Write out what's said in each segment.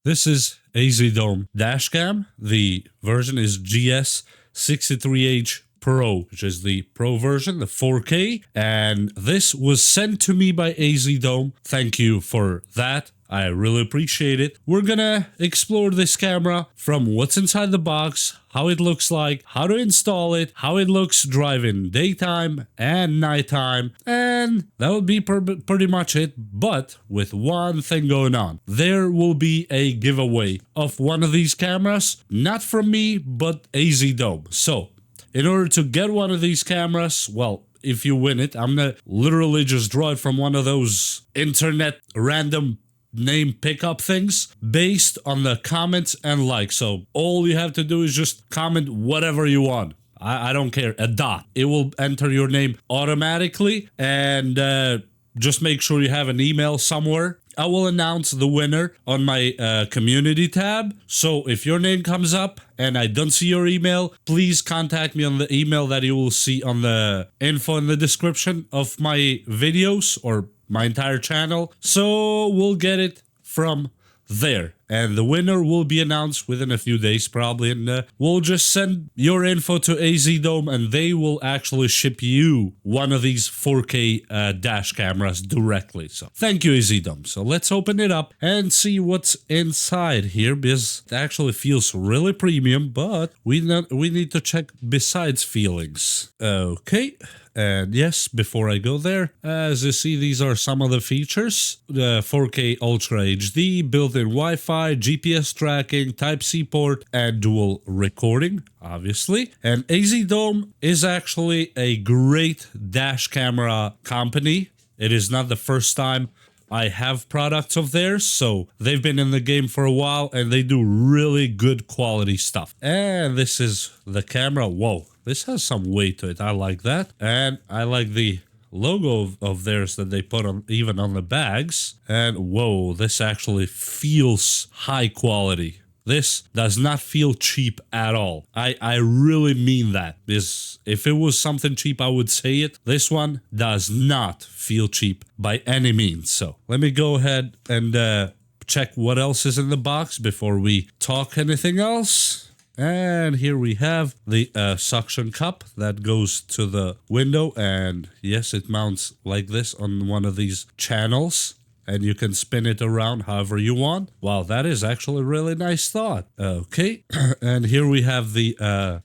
This is Azdome Dashcam. The version is GS63H Pro, which is the Pro version, the 4K. And this was sent to me by Azdome. Thank you for that. I really appreciate it. We're gonna explore this camera from what's inside the box, how it looks like, how to install it, how it looks driving daytime and nighttime, and that would be pretty much it, but with one thing going on. There will be a giveaway of one of these cameras, not from me, but Azdome. So, in order to get one of these cameras, well, if you win it, I'm gonna literally just draw it from one of those internet random name pickup things based on the comments and likes. So all you have to do is just comment whatever you want. I don't care, a dot. It will enter your name automatically, and just make sure you have an email somewhere. I will announce the winner on my community tab. So if your name comes up and I don't see your email, please contact me on the email that you will see on the info in the description of my videos or my entire channel. So we'll get it from there, and the winner will be announced within a few days probably, and we'll just send your info to Azdome and they will actually ship you one of these 4K dash cameras directly. So thank you, Azdome. So let's open it up and see what's inside here, because it actually feels really premium, but we need to check besides feelings. Okay. And yes, before I go there, as you see, these are some of the features. The 4K Ultra HD, built-in Wi-Fi, GPS tracking, Type-C port, and dual recording, obviously. And Azdome is actually a great dash camera company. It is not the first time I have products of theirs, so they've been in the game for a while and they do really good quality stuff. And this is the camera. Whoa, this has some weight to it. I like that. And I like the logo of theirs that they put on even on the bags. And whoa, this actually feels high quality. This does not feel cheap at all. I really mean that, because if it was something cheap, I would say it. This one does not feel cheap by any means. So let me go ahead and check what else is in the box before we talk anything else. And here we have the suction cup that goes to the window, and yes, it mounts like this on one of these channels. And you can spin it around however you want. Wow, that is actually a really nice thought. Okay, and here we have the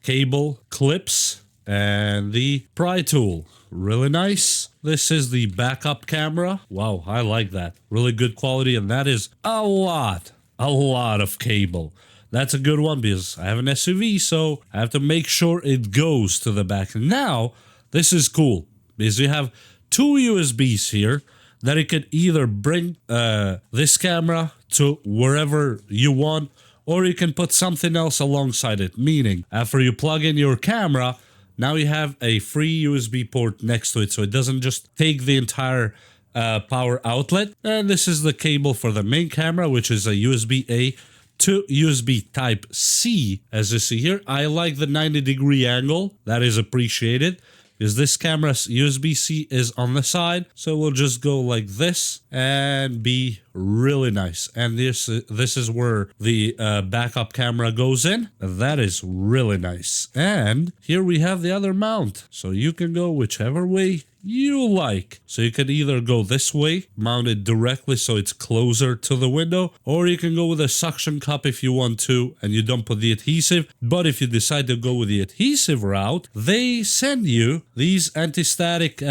cable clips and the pry tool. Really nice. This is the backup camera. Wow, I like that. Really good quality, and that is a lot of cable. That's a good one because I have an SUV, so I have to make sure it goes to the back. Now, this is cool because you have two USBs here that it could either bring this camera to wherever you want, or you can put something else alongside it. Meaning, after you plug in your camera, now you have a free USB port next to it, so it doesn't just take the entire power outlet. And this is the cable for the main camera, which is a USB-A to USB Type-C, as you see here. I like the 90-degree angle. That is appreciated, because this camera's USB-C is on the side, so we'll just go like this and be really nice. And this is where the backup camera goes in. That is really nice. And here we have the other mount, so you can go whichever way you like. So you could either go this way, mount it directly so it's closer to the window, or you can go with a suction cup if you want to and you don't put the adhesive. But if you decide to go with the adhesive route, they send you these anti-static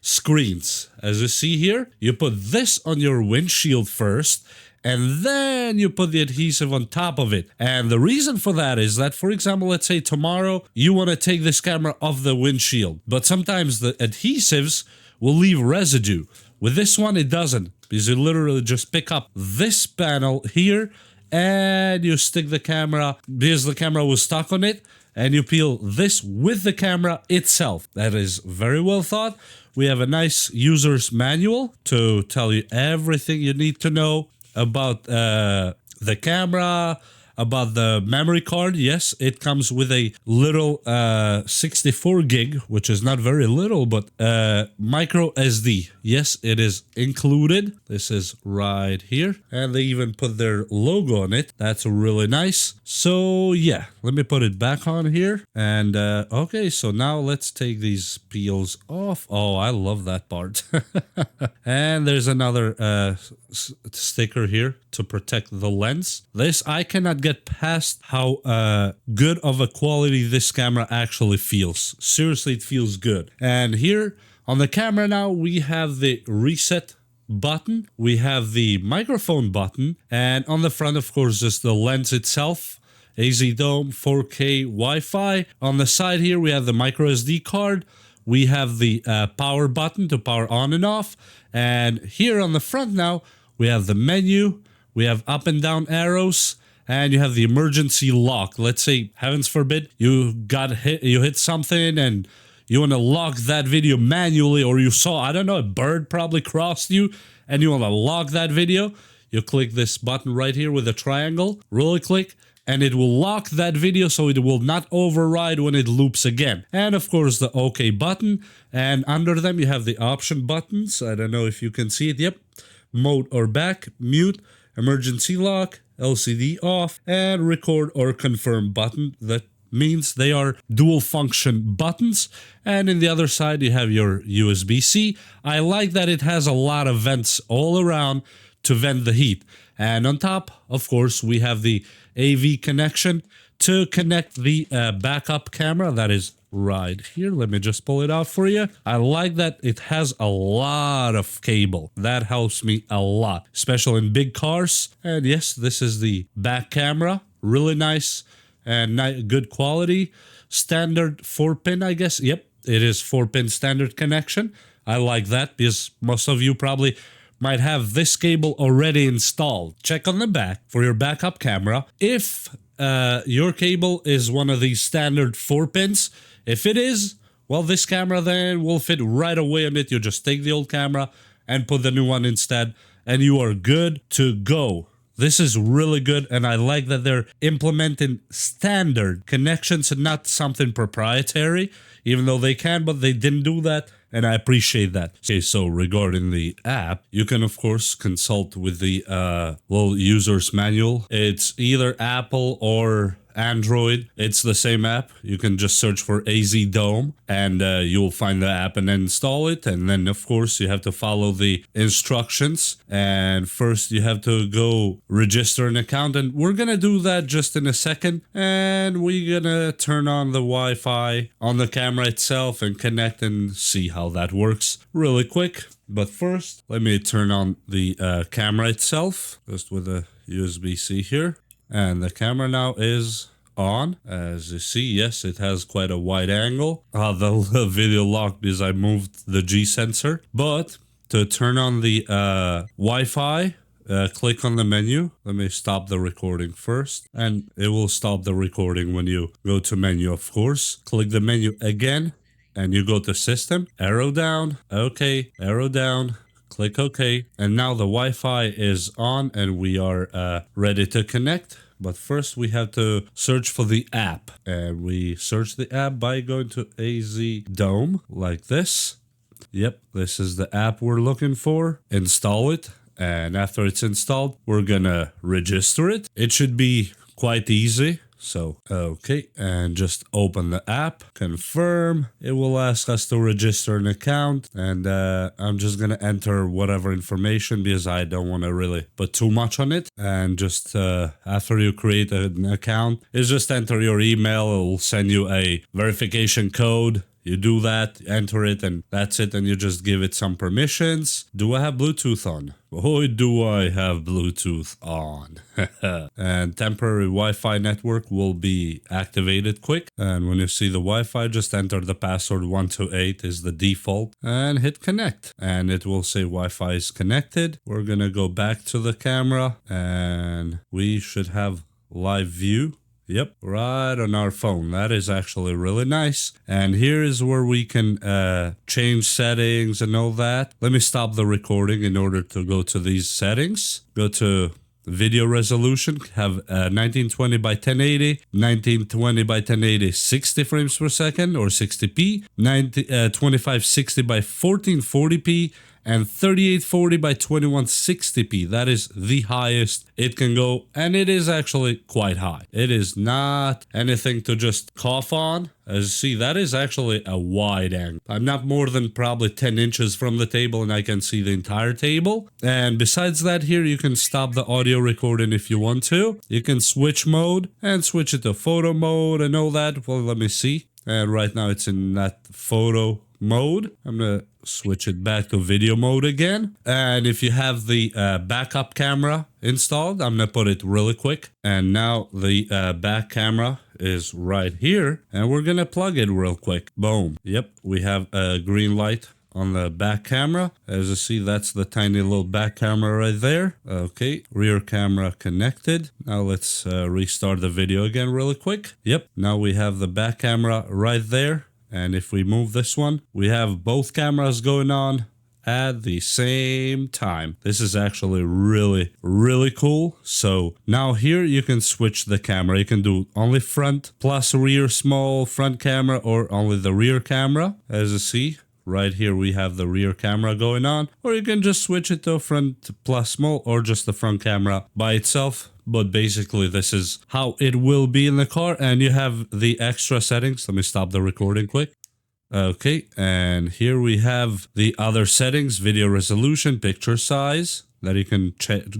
screens. As you see here, you put this on your windshield first, and then you put the adhesive on top of it. And the reason for that is that, for example, let's say tomorrow you want to take this camera off the windshield, but sometimes the adhesives will leave residue. With this one, it doesn't, because you literally just pick up this panel here and you stick the camera, because the camera was stuck on it, and you peel this with the camera itself. That is very well thought. We have a nice user's manual to tell you everything you need to know about the camera, about the memory card. Yes, it comes with a little 64 gig, which is not very little, but micro SD. Yes, it is included. This is right here. And they even put their logo on it. That's really nice. So yeah, let me put it back on here. And okay, so now let's take these peels off. Oh, I love that part. And there's another sticker here to protect the lens. This, I cannot get past how good of a quality this camera actually feels. Seriously, it feels good. And here on the camera now, we have the reset button. We have the microphone button. And on the front, of course, just the lens itself. Azdome 4K Wi-Fi. On the side here, we have the micro SD card. We have the power button to power on and off. And here on the front now, we have the menu. We have up and down arrows. And you have the emergency lock. Let's say, heavens forbid, you hit something and you want to lock that video manually, or you saw, I don't know, a bird probably crossed you and you want to lock that video. You click this button right here with a triangle, really click, and it will lock that video so it will not override when it loops again. And of course the OK button, and under them you have the option buttons. I don't know if you can see it. Yep, mode or back, mute, emergency lock, LCD off, and record or confirm button. That means they are dual function buttons. And in the other side you have your USB-C. I like that it has a lot of vents all around to vent the heat. And on top, of course, we have the AV connection to connect the backup camera that is right here. Let me just pull it out for you. I like that it has a lot of cable. That helps me a lot, especially in big cars. And yes, this is the back camera. Really nice and good quality. Standard 4-pin, I guess. Yep, it is 4-pin standard connection. I like that because most of you probably might have this cable already installed. Check on the back for your backup camera. If your cable is one of these standard 4-pins, if it is, well, this camera then will fit right away on it. You just take the old camera and put the new one instead, and you are good to go. This is really good, and I like that they're implementing standard connections and not something proprietary, even though they can, but they didn't do that, and I appreciate that. Okay, so regarding the app, you can, of course, consult with the little user's manual. It's either Apple or Android. It's the same app. You can just search for Azdome and you'll find the app and install it. And then, of course, you have to follow the instructions. And first, you have to go register an account. And we're going to do that just in a second. And we're going to turn on the Wi-Fi on the camera itself and connect and see how that works really quick. But first, let me turn on the camera itself, just with a USB-C here. And the camera now is on. As you see, yes, it has quite a wide angle. The video locked because I moved the G sensor. But to turn on the Wi-Fi, click on the menu. Let me stop the recording first. And it will stop the recording when you go to menu, of course. Click the menu again. And you go to system. Arrow down. Okay. Arrow down. Click OK. And now the Wi-Fi is on and we are ready to connect. But first we have to search for the app. And we search the app by going to Azdome like this. Yep, this is the app we're looking for. Install it. And after it's installed, we're gonna register it. It should be quite easy. So, okay, and just open the app, confirm. It will ask us to register an account, and I'm just gonna enter whatever information because I don't want to really put too much on it. And just after you create an account, is just enter your email. It will send you a verification code. You do that, enter it, and that's it, and you just give it some permissions. Do I have Bluetooth on? Boy, do I have Bluetooth on. And temporary Wi-Fi network will be activated quick. And when you see the Wi-Fi, just enter the password 128 is the default and hit connect. And it will say Wi-Fi is connected. We're gonna go back to the camera and we should have live view. Yep, right on our phone. That is actually really nice. And here is where we can change settings and all that. Let me stop the recording in order to go to these settings. Go to video resolution, have 1920 by 1080, 1920 by 1080 60 frames per second or 60p, 2560 by 1440p, and 3840 by 2160p. That is the highest it can go, and it is actually quite high. It is not anything to just cough on. As you see, that is actually a wide angle. I'm not more than probably 10 inches from the table and I can see the entire table. And besides that, here you can stop the audio recording if you want to. You can switch mode and switch it to photo mode and all that. Well, let me see. And right now it's in that photo mode. I'm gonna switch it back to video mode again. And if you have the backup camera installed, I'm gonna put it really quick. And now the back camera is right here, and we're gonna plug it real quick. Boom. Yep, we have a green light on the back camera. As you see, that's the tiny little back camera right there. Okay, rear camera connected. Now let's restart the video again really quick. Yep, now we have the back camera right there. And if we move this one, we have both cameras going on at the same time. This is actually really, really cool. So now here you can switch the camera. You can do only front plus rear small front camera or only the rear camera. As you see, right here we have the rear camera going on, or you can just switch it to front plus small or just the front camera by itself. But basically this is how it will be in the car, and you have the extra settings. Let me stop the recording quick. Okay, and here we have the other settings: video resolution, picture size, that you can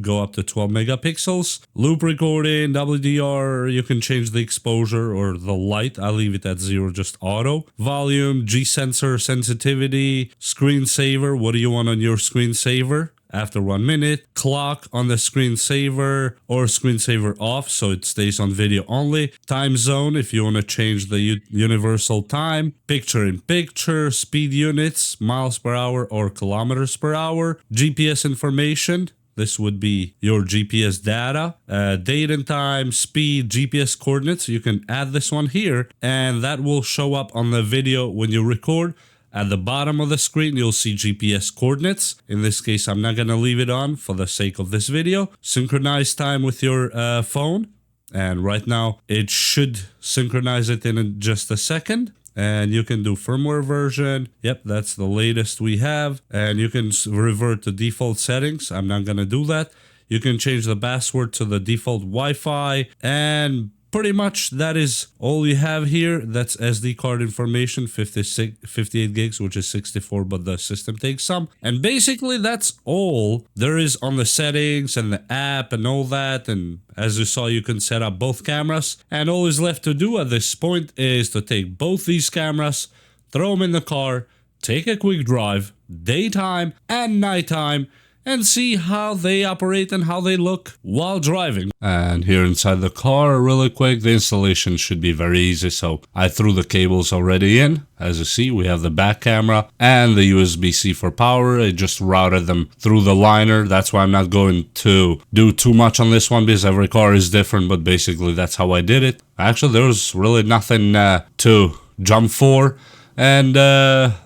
go up to 12 megapixels, loop recording, WDR, you can change the exposure or the light. I'll leave it at 0, just auto. Volume, G-sensor sensitivity, screensaver, what do you want on your screensaver? After 1 minute, clock on the screensaver or screensaver off so it stays on video only, time zone if you want to change the universal time, picture in picture, speed units, miles per hour or kilometers per hour, GPS information. This would be your GPS data, date and time, speed, GPS coordinates. You can add this one here and that will show up on the video when you record. At the bottom of the screen, you'll see GPS coordinates. In this case, I'm not going to leave it on for the sake of this video. Synchronize time with your phone. And right now, it should synchronize it in just a second. And you can do firmware version. Yep, that's the latest we have. And you can revert to default settings. I'm not going to do that. You can change the password to the default Wi-Fi, and pretty much that is all you have here. That's SD card information, 58 gigs, which is 64, but the system takes some. And basically that's all there is on the settings and the app and all that. And as you saw, you can set up both cameras. And all is left to do at this point is to take both these cameras, throw them in the car, take a quick drive, daytime and nighttime, and see how they operate and how they look while driving. And here inside the car, really quick, the installation should be very easy. So I threw the cables already in. As you see, we have the back camera and the USB-C for power. I just routed them through the liner. That's why I'm not going to do too much on this one because every car is different, but basically that's how I did it. Actually, there's really nothing to jump for. And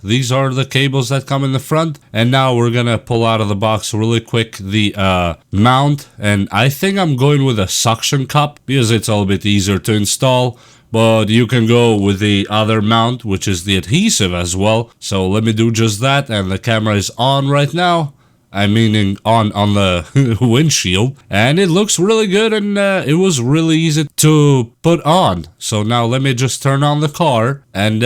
these are the cables that come in the front. And now we're gonna pull out of the box really quick the mount. And I think I'm going with a suction cup because it's a little bit easier to install. But you can go with the other mount, which is the adhesive as well. So let me do just that. And the camera is on right now. I'm meaning on the windshield, and it looks really good, and it was really easy to put on. So now let me just turn on the car, and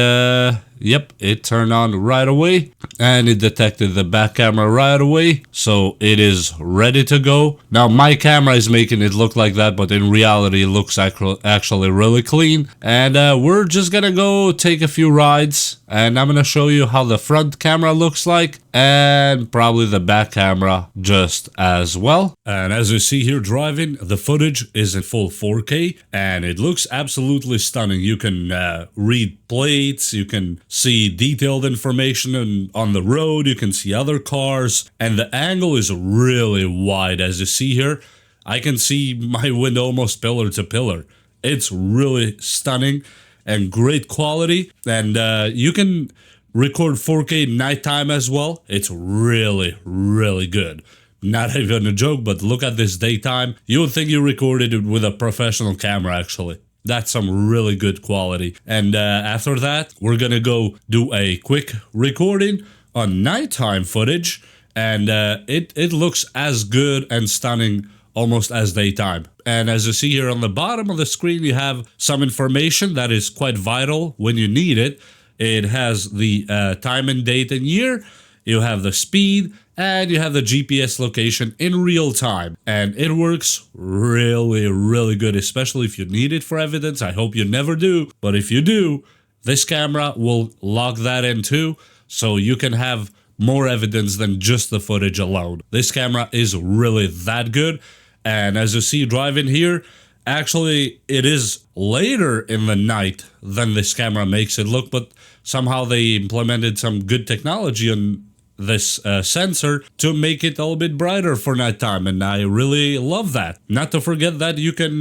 yep, it turned on right away, and it detected the back camera right away, so it is ready to go. Now my camera is making it look like that, but in reality it looks actually really clean. And we're just gonna go take a few rides, and I'm gonna show you how the front camera looks like, and probably the back camera just as well. And as you see here driving, the footage is in full 4K, and it looks absolutely stunning. You can read plates, you can see detailed information on the road, you can see other cars, and the angle is really wide. As you see here, I can see my window almost pillar to pillar. It's really stunning and great quality, and you can record 4K nighttime as well. It's really, really good. not even a joke, but look at this daytime. You would think you recorded it with a professional camera, actually. That's some really good quality. And after that, we're gonna go do a quick recording on nighttime footage, and it looks as good and stunning almost as daytime. And as you see here on the bottom of the screen, you have some information that is quite vital when you need it. It has the time and date and year, you have the speed, and you have the GPS location in real time. And it works really, really good, especially if you need it for evidence. I hope you never do, but if you do, this camera will log that in too, so you can have more evidence than just the footage alone. This camera is really that good. And as you see driving here, actually it is later in the night than this camera makes it look, but somehow they implemented some good technology on this sensor to make it a little bit brighter for nighttime, and I really love that. Not to forget that you can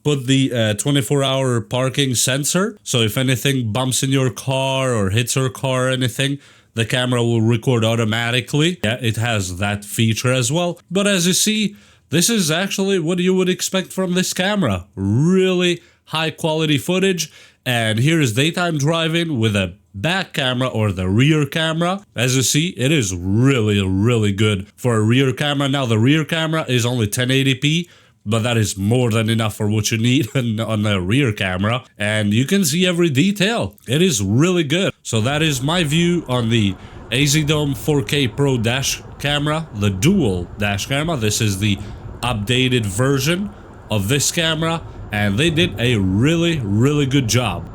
put the 24-hour parking sensor, so if anything bumps in your car or hits your car or anything, the camera will record automatically. Yeah, it has that feature as well. But as you see, this is actually what you would expect from this camera. Really high quality footage. And here is daytime driving with a back camera or the rear camera. As you see, it is really, really good for a rear camera. Now, the rear camera is only 1080p, but that is more than enough for what you need on the rear camera. And you can see every detail. It is really good. So that is my view on the Azdome 4K Pro dash camera, the dual dash camera. This is the updated version of this camera, and they did a really, really good job.